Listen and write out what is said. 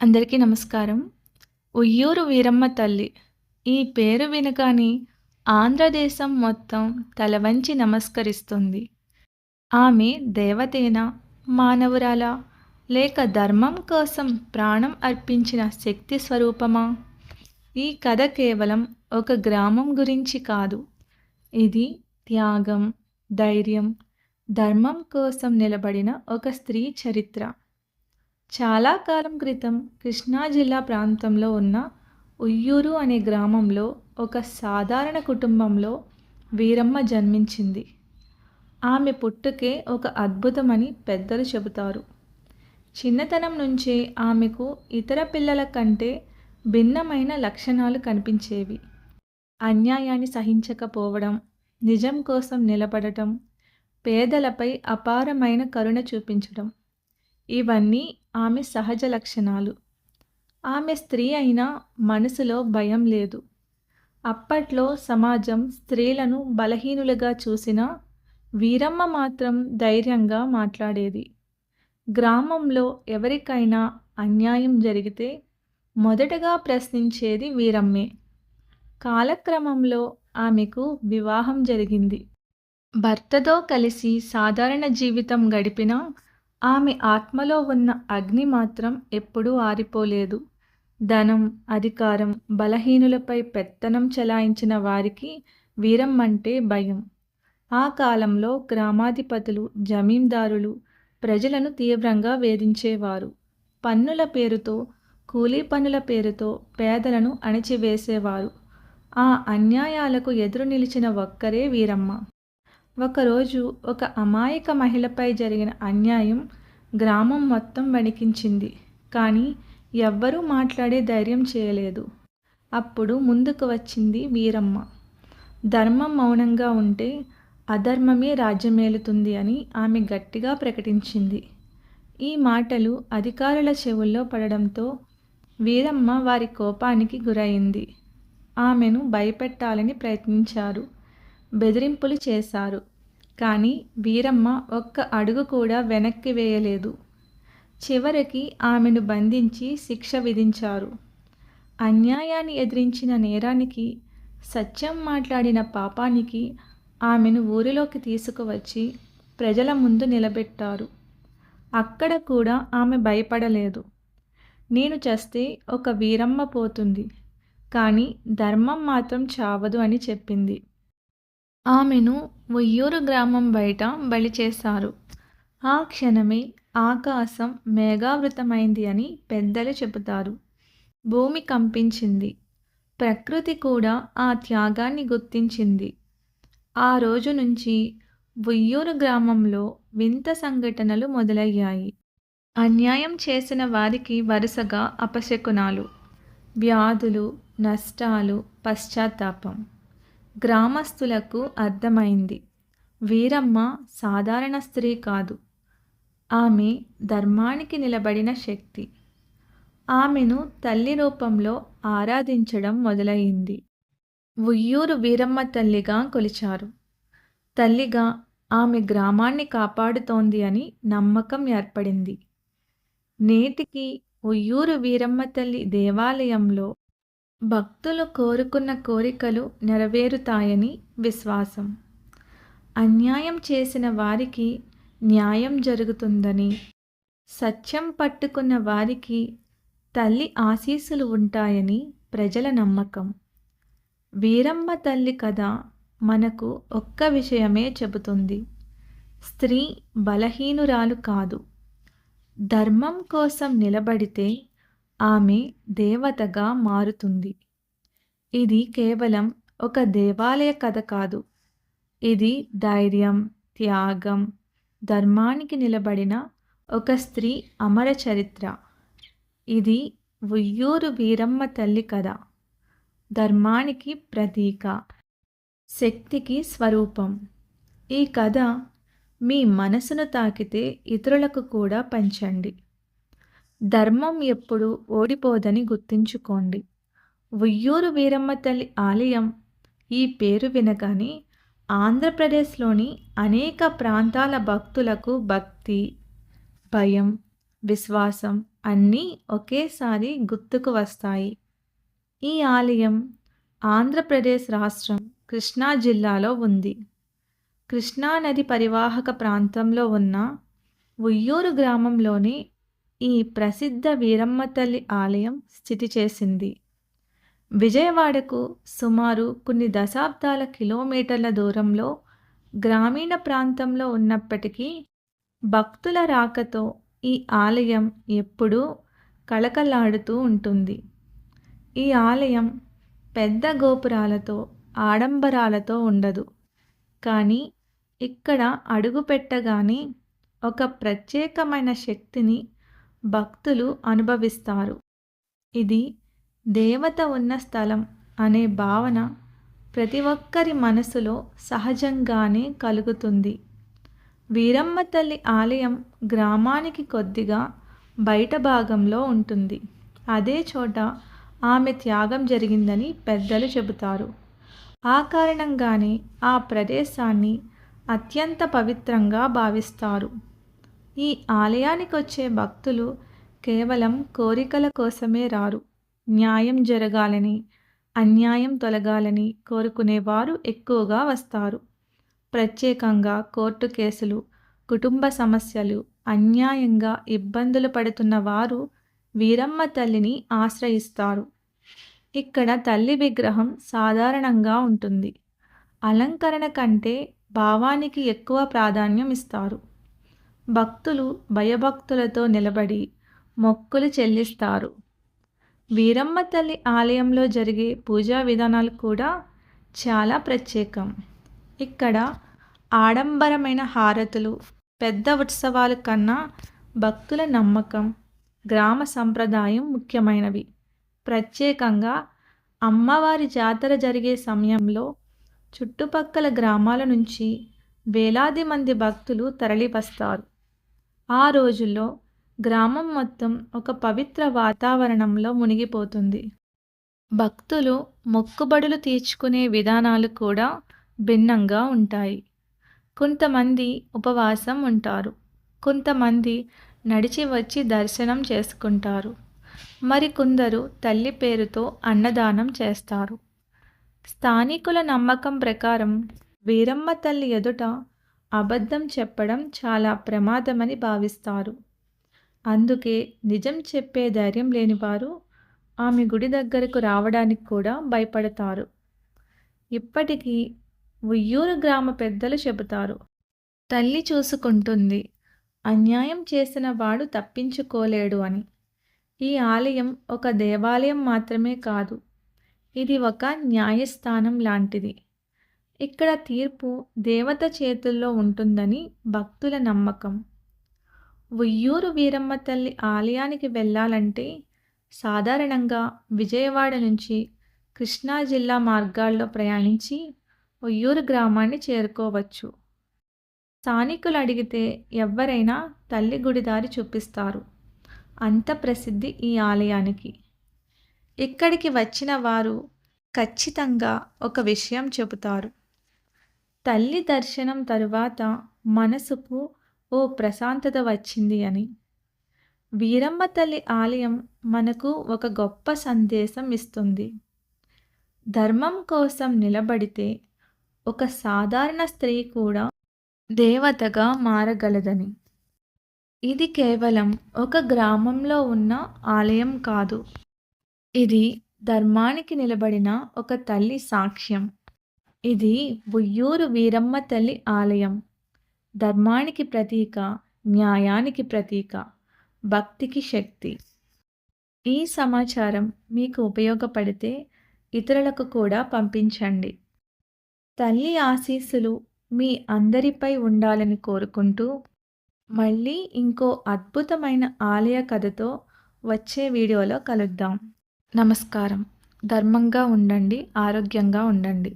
అందరికీ నమస్కారం. ఉయ్యూరు వీరమ్మ తల్లి. ఈ పేరు వినగానే ఆంధ్రదేశం మొత్తం తలవంచి నమస్కరిస్తుంది. ఆమె దేవతేనా? మానవురాలా? లేక ధర్మం కోసం ప్రాణం అర్పించిన శక్తి స్వరూపమా? ఈ కథ కేవలం ఒక గ్రామం గురించి కాదు. ఇది త్యాగం, ధైర్యం, ధర్మం కోసం నిలబడిన ఒక స్త్రీ చరిత్ర. చాలా కాలం క్రితం కృష్ణా జిల్లా ప్రాంతంలో ఉన్న ఉయ్యూరు అనే గ్రామంలో ఒక సాధారణ కుటుంబంలో వీరమ్మ జన్మించింది. ఆమె పుట్టుకే ఒక అద్భుతమని పెద్దలు చెబుతారు. చిన్నతనం నుంచే ఆమెకు ఇతర పిల్లల కంటే భిన్నమైన లక్షణాలు కనిపించేవి. అన్యాయాన్ని సహించకపోవడం, నిజం కోసం నిలబడటం, పేదలపై అపారమైన కరుణ చూపించడం, ఇవన్నీ ఆమె సహజ లక్షణాలు. ఆమె స్త్రీ అయినా మనసులో భయం లేదు. అప్పట్లో సమాజం స్త్రీలను బలహీనులుగా చూసినా వీరమ్మ మాత్రం ధైర్యంగా మాట్లాడేది. గ్రామంలో ఎవరికైనా అన్యాయం జరిగితే మొదటగా ప్రశ్నించేది వీరమ్మే. కాలక్రమంలో ఆమెకు వివాహం జరిగింది. భర్తతో కలిసి సాధారణ జీవితం గడిపినా ఆమె ఆత్మలో ఉన్న అగ్ని మాత్రం ఎప్పుడూ ఆరిపోలేదు. ధనం, అధికారం, బలహీనులపై పెత్తనం చెలాయించిన వారికి వీరమ్మంటే భయం. ఆ కాలంలో గ్రామాధిపతులు, జమీందారులు ప్రజలను తీవ్రంగా వేధించేవారు. పన్నుల పేరుతో, కూలీ పనుల పేరుతో పేదలను అణిచివేసేవారు. ఆ అన్యాయాలకు ఎదురు నిలిచిన ఒక్కరే వీరమ్మ. ఒకరోజు ఒక అమాయక మహిళపై జరిగిన అన్యాయం గ్రామం మొత్తం వణికించింది. కానీ ఎవ్వరూ మాట్లాడే ధైర్యం చేయలేదు. అప్పుడు ముందుకు వచ్చింది వీరమ్మ. ధర్మం మౌనంగా ఉంటే అధర్మమే రాజ్యమేలుతుంది అని ఆమె గట్టిగా ప్రకటించింది. ఈ మాటలు అధికారుల చెవుల్లో పడడంతో వీరమ్మ వారి కోపానికి గురైంది. ఆమెను భయపెట్టాలని ప్రయత్నించారు. బెదిరింపులు చేశారు. కానీ వీరమ్మ ఒక్క అడుగు కూడా వెనక్కి వేయలేదు. చివరికి ఆమెను బంధించి శిక్ష విధించారు. అన్యాయాన్ని ఎదిరించిన నేరానికి, సత్యం మాట్లాడిన పాపానికి ఆమెను ఊరిలోకి తీసుకువచ్చి ప్రజల ముందు నిలబెట్టారు. అక్కడ కూడా ఆమె భయపడలేదు. నేను చస్తే ఒక వీరమ్మ పోతుంది, కానీ ధర్మం మాత్రం చావదు అని చెప్పింది. ఆమెను ఉయ్యూరు గ్రామం బయట బలి చేశారు. ఆ క్షణమే ఆకాశం మేఘావృతమైంది అని పెద్దలు చెబుతారు. భూమి కంపించింది. ప్రకృతి కూడా ఆ త్యాగాన్ని గుర్తించింది. ఆ రోజు నుంచి ఉయ్యూరు గ్రామంలో వింత సంఘటనలు మొదలయ్యాయి. అన్యాయం చేసిన వారికి వరుసగా అపశకునాలు, వ్యాధులు, నష్టాలు, పశ్చాత్తాపం. గ్రామస్తులకు అర్థమైంది, వీరమ్మ సాధారణ స్త్రీ కాదు. ఆమె ధర్మానికి నిలబడిన శక్తి. ఆమెను తల్లి రూపంలో ఆరాధించడం మొదలైంది. ఉయ్యూరు వీరమ్మ తల్లిగా కొలిచారు. తల్లిగా ఆమె గ్రామాన్ని కాపాడుతోంది అని నమ్మకం ఏర్పడింది. నేటికి ఉయ్యూరు వీరమ్మ తల్లి దేవాలయంలో భక్తులు కోరుకున్న కోరికలు నెరవేరుతాయని విశ్వాసం. అన్యాయం చేసిన వారికి న్యాయం జరుగుతుందని, సత్యం పట్టుకున్న వారికి తల్లి ఆశీస్సులు ఉంటాయని ప్రజల నమ్మకం. వీరమ్మ తల్లి కథ మనకు ఒక్క విషయమే చెబుతుంది: స్త్రీ బలహీనురాలు కాదు. ధర్మం కోసం నిలబడితే ఆమె దేవతగా మారుతుంది. ఇది కేవలం ఒక దేవాలయ కథ కాదు. ఇది ధైర్యం, త్యాగం, ధర్మానికి నిలబడిన ఒక స్త్రీ అమర చరిత్ర. ఇది ఉయ్యూరు వీరమ్మ తల్లి కథ. ధర్మానికి ప్రతీక, శక్తికి స్వరూపం. ఈ కథ మీ మనసును తాకితే ఇతరులకు కూడా పంచండి. ధర్మం ఎప్పుడు ఓడిపోదని గుర్తుంచుకోండి. ఉయ్యూరు వీరమ్మ తల్లి ఆలయం ఈ పేరు వినగానే ఆంధ్రప్రదేశ్లోని అనేక ప్రాంతాల భక్తులకు భక్తి, భయం, విశ్వాసం అన్నీ ఒకేసారి గుర్తుకు వస్తాయి. ఈ ఆలయం ఆంధ్రప్రదేశ్ రాష్ట్రం కృష్ణా జిల్లాలో ఉంది. కృష్ణా నది పరివాహక ప్రాంతంలో ఉన్న ఉయ్యూరు గ్రామంలోని ఈ ప్రసిద్ధ వీరమ్మ తల్లి ఆలయం స్థితి చేసింది. విజయవాడకు సుమారు కొన్ని దశాబ్దాల కిలోమీటర్ల దూరంలో గ్రామీణ ప్రాంతంలో ఉన్నప్పటికీ భక్తుల రాకతో ఈ ఆలయం ఎప్పుడూ కళకళలాడుతూ ఉంటుంది. ఈ ఆలయం పెద్ద గోపురాలతో ఆడంబరాలతో ఉండదు, కానీ ఇక్కడ అడుగుపెట్టగానే ఒక ప్రత్యేకమైన శక్తిని భక్తులు అనుభవిస్తారు. ఇది దేవత ఉన్న స్థలం అనే భావన ప్రతి ఒక్కరి మనసులో సహజంగానే కలుగుతుంది. వీరమ్మ తల్లి ఆలయం గ్రామానికి కొద్దిగా బయట భాగంలో ఉంటుంది. అదే చోట ఆమె త్యాగం జరిగిందని పెద్దలు చెబుతారు. ఆ కారణంగానే ఆ ప్రదేశాన్ని అత్యంత పవిత్రంగా భావిస్తారు. ఈ ఆలయానికి వచ్చే భక్తులు కేవలం కోరికల కోసమే రారు. న్యాయం జరగాలని, అన్యాయం తొలగాలని కోరుకునేవారు ఎక్కువగా వస్తారు. ప్రత్యేకంగా కోర్టు కేసులు, కుటుంబ సమస్యలు, అన్యాయంగా ఇబ్బందులు పడుతున్న వారు వీరమ్మ తల్లిని ఆశ్రయిస్తారు. ఇక్కడ తల్లి విగ్రహం సాధారణంగా ఉంటుంది. అలంకరణ కంటే భావానికి ఎక్కువ ప్రాధాన్యం ఇస్తారు. భక్తులు భయభక్తులతో నిలబడి మొక్కులు చెల్లిస్తారు. వీరమ్మ తల్లి ఆలయంలో జరిగే పూజా విధానాలు కూడా చాలా ప్రత్యేకం. ఇక్కడ ఆడంబరమైన హారతులు, పెద్ద ఉత్సవాల కన్నా భక్తుల నమ్మకం, గ్రామ సంప్రదాయం ముఖ్యమైనవి. ప్రత్యేకంగా అమ్మవారి జాతర జరిగే సమయంలో చుట్టుపక్కల గ్రామాల నుంచి వేలాది మంది భక్తులు తరలివస్తారు. ఆ రోజుల్లో గ్రామం మొత్తం ఒక పవిత్ర వాతావరణంలో మునిగిపోతుంది. భక్తులు మొక్కుబడులు తీర్చుకునే విధానాలు కూడా భిన్నంగా ఉంటాయి. కొంతమంది ఉపవాసం ఉంటారు, కొంతమంది నడిచి వచ్చి దర్శనం చేసుకుంటారు, మరికొందరు తల్లి పేరుతో అన్నదానం చేస్తారు. స్థానికుల నమ్మకం ప్రకారం వీరమ్మ తల్లి ఎదుట అబద్ధం చెప్పడం చాలా ప్రమాదమని భావిస్తారు. అందుకే నిజం చెప్పే ధైర్యం లేనివారు ఆమె గుడి దగ్గరకు రావడానికి కూడా భయపడతారు. ఇప్పటికీ ఉయ్యూరు గ్రామ పెద్దలు చెబుతారు, తల్లి చూసుకుంటుంది, అన్యాయం చేసిన వాడు తప్పించుకోలేడు అని. ఈ ఆలయం ఒక దేవాలయం మాత్రమే కాదు, ఇది ఒక న్యాయస్థానం లాంటిది. ఇక్కడ తీర్పు దేవత చేతుల్లో ఉంటుందని భక్తుల నమ్మకం. ఉయ్యూరు వీరమ్మ తల్లి ఆలయానికి వెళ్ళాలంటే సాధారణంగా విజయవాడ నుంచి కృష్ణా జిల్లా మార్గాల్లో ప్రయాణించి ఉయ్యూరు గ్రామాన్ని చేరుకోవచ్చు. స్థానికులు అడిగితే ఎవ్వరైనా తల్లి గుడి దారి చూపిస్తారు. అంత ప్రసిద్ధి ఈ ఆలయానికి. ఇక్కడికి వచ్చిన వారు ఖచ్చితంగా ఒక విషయం చెబుతారు. తల్లి దర్శనం తరువాత మనసుకు ఓ ప్రశాంతత వచ్చింది అని. వీరమ్మ తల్లి ఆలయం మనకు ఒక గొప్ప సందేశం ఇస్తుంది. ధర్మం కోసం నిలబడితే ఒక సాధారణ స్త్రీ కూడా దేవతగా మారగలదని. ఇది కేవలం ఒక గ్రామంలో ఉన్న ఆలయం కాదు, ఇది ధర్మానికి నిలబడిన ఒక తల్లి సాక్ష్యం. ఇది ఉయ్యూరు వీరమ్మ తల్లి ఆలయం. ధర్మానికి ప్రతీక, న్యాయానికి ప్రతీక, భక్తికి శక్తి. ఈ సమాచారం మీకు ఉపయోగపడితే ఇతరులకు కూడా పంపించండి. తల్లి ఆశీస్సులు మీ అందరిపై ఉండాలని కోరుకుంటూ మళ్ళీ ఇంకో అద్భుతమైన ఆలయ కథతో వచ్చే వీడియోలో కలుద్దాం. నమస్కారం. ధర్మంగా ఉండండి, ఆరోగ్యంగా ఉండండి.